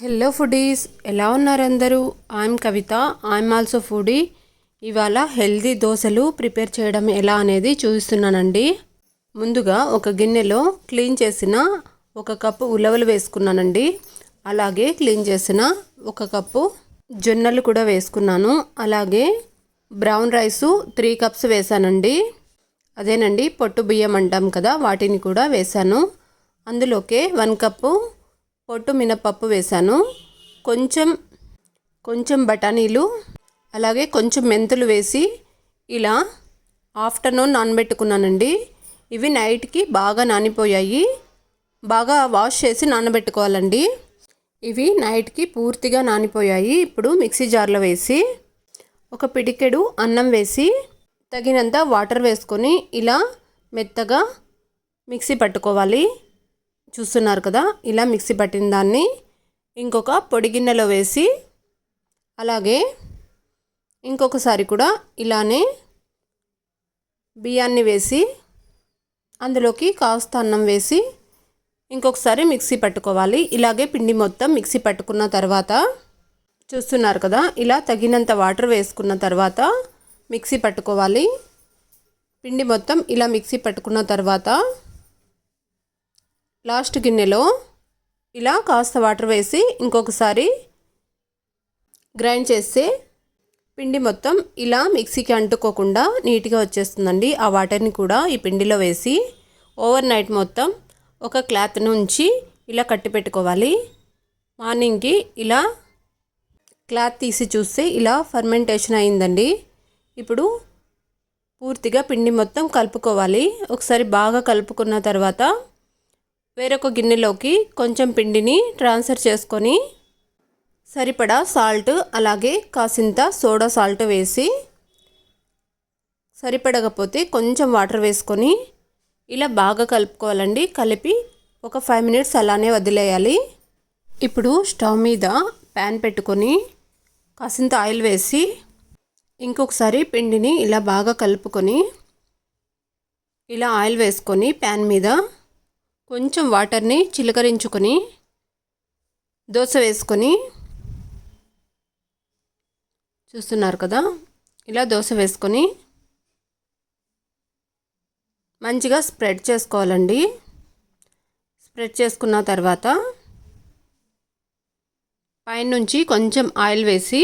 Hello foodies, ఎలా ఉన్నారు అందరూ? I'm Kavitha, I'm also foodie. ఇవాళ హెల్దీ దోశలు ప్రిపేర్ చేయడం ఎలా అనేది చూపిస్తున్నానండి. ముందుగా ఒక గిన్నెలో క్లీన్ చేసిన 1 కప్పు ఉలవలు వేసుకున్నానండి. అలాగే క్లీన్ చేసిన 1 కప్పు జొన్నలు కూడా వేసుకున్నాను. అలాగే బ్రౌన్ రైసు 3 కప్స్ వేసానండి. అదేనండి పొట్టు బియ్యం అంటాం కదా, వాటిని కూడా వేసాను. అందులోకే 1 కప్పు పొట్టు మినపప్పు వేసాను. కొంచెం బఠానీలు, అలాగే కొంచెం మెంతులు వేసి ఇలా ఆఫ్టర్నూన్ నానబెట్టుకున్నానండి. ఇవి నైట్కి బాగా నానిపోయాయి. బాగా వాష్ చేసి నానబెట్టుకోవాలండి. ఇవి నైట్కి పూర్తిగా నానిపోయాయి. ఇప్పుడు మిక్సీ జార్లో వేసి 1 పిడికెడు అన్నం వేసి తగినంత వాటర్ వేసుకొని ఇలా మెత్తగా మిక్సీ పట్టుకోవాలి. చూస్తున్నారు కదా, ఇలా మిక్సీ పట్టిన దాన్ని ఇంకొక పొడి గిన్నెలో వేసి అలాగే ఇంకొకసారి కూడా ఇలానే బియ్యాన్ని వేసి అందులోకి కాస్త అన్నం వేసి ఇంకొకసారి మిక్సీ పట్టుకోవాలి. ఇలాగే పిండి మొత్తం మిక్సీ పట్టుకున్న తర్వాత చూస్తున్నారు కదా, ఇలా తగినంత వాటర్ వేసుకున్న తర్వాత మిక్సీ పట్టుకోవాలి. పిండి మొత్తం ఇలా మిక్సీ పట్టుకున్న తర్వాత లాస్ట్ గిన్నెలో ఇలా కాస్త వాటర్ వేసి ఇంకొకసారి గ్రైండ్ చేస్తే పిండి మొత్తం ఇలా మిక్సీకి అంటుకోకుండా నీట్గా వచ్చేస్తుందండి. ఆ వాటర్ని కూడా ఈ పిండిలో వేసి ఓవర్ నైట్ మొత్తం ఒక క్లాత్ను ఉంచి ఇలా కట్టి పెట్టుకోవాలి. మార్నింగ్కి ఇలా క్లాత్ తీసి చూస్తే ఇలా ఫర్మెంటేషన్ అయిందండి. ఇప్పుడు పూర్తిగా పిండి మొత్తం కలుపుకోవాలి. ఒకసారి బాగా కలుపుకున్న తర్వాత వేరొక గిన్నెలోకి కొంచెం పిండిని ట్రాన్స్ఫర్ చేసుకొని సరిపడా సాల్ట్, అలాగే కాసింత సోడా సాల్ట్ వేసి సరిపడకపోతే కొంచెం వాటర్ వేసుకొని ఇలా బాగా కలుపుకోవాలండి. కలిపి ఒక 5 మినిట్స్ అలానే వదిలేయాలి. ఇప్పుడు స్టవ్ మీద ప్యాన్ పెట్టుకొని కాసింత ఆయిల్ వేసి ఇంకొకసారి పిండిని ఇలా బాగా కలుపుకొని ఇలా ఆయిల్ వేసుకొని ప్యాన్ మీద కొంచెం వాటర్ని చిలకరించుకొని దోశ వేసుకొని చూస్తున్నారు కదా, ఇలా దోశ వేసుకొని మంచిగా స్ప్రెడ్ చేసుకోవాలండి. స్ప్రెడ్ చేసుకున్న తర్వాత పైనుంచి కొంచెం ఆయిల్ వేసి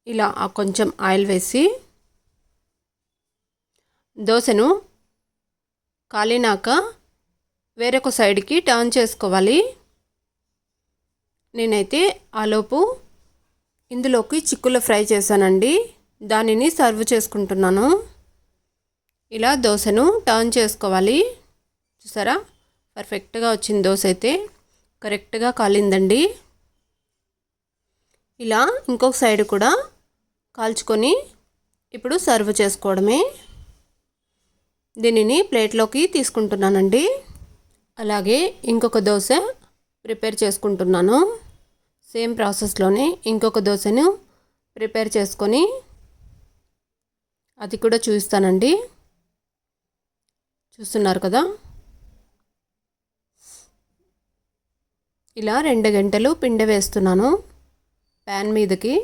ఇలా కొంచెం ఆయిల్ వేసి దోశను కాలినాక వేరొక సైడ్కి టర్న్ చేసుకోవాలి. నేనైతే ఆలోపు ఇందులోకి చిక్కులు ఫ్రై చేశానండి. దానిని సర్వ్ చేసుకుంటున్నాను. ఇలా దోశను టర్న్ చేసుకోవాలి. చూసారా, పర్ఫెక్ట్గా వచ్చింది. దోశ అయితే కరెక్ట్గా కాలిందండి. ఇలా ఇంకొక సైడ్ కూడా కాల్చుకొని ఇప్పుడు సర్వ్ చేసుకోవడమే. దీనిని ప్లేట్లోకి తీసుకుంటున్నానండి. అలాగే ఇంకొక దోశ ప్రిపేర్ చేసుకుంటున్నాను. సేమ్ ప్రాసెస్లోనే ఇంకొక దోశను ప్రిపేర్ చేసుకొని అది కూడా చూపిస్తానండి. చూస్తున్నారు కదా, ఇలా 2 గంటలు పిండి వేస్తున్నాను ప్యాన్ మీదకి.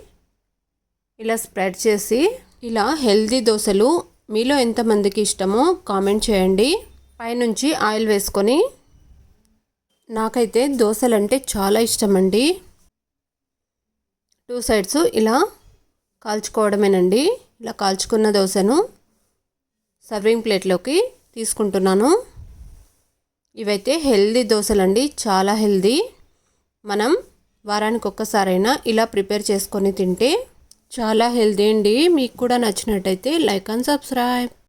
ఇలా స్ప్రెడ్ చేసి ఇలా హెల్దీ దోశలు మీలో ఎంతమందికి ఇష్టమో కామెంట్ చేయండి. పైనుంచి ఆయిల్ వేసుకొని, నాకైతే దోశలు అంటే చాలా ఇష్టం అండి. 2 సైడ్స్ ఇలా కాల్చుకోవడమేనండి. ఇలా కాల్చుకున్న దోశను సర్వింగ్ ప్లేట్లోకి తీసుకుంటున్నాను. ఇవైతే హెల్దీ దోశలండి, చాలా హెల్దీ. మనం వారానికి ఒక్కసారైనా ఇలా ప్రిపేర్ చేసుకొని తింటే చాలా హెల్దీ అండి. మీకు కూడా నచ్చినట్టయితే లైక్ అండ్ సబ్స్క్రైబ్.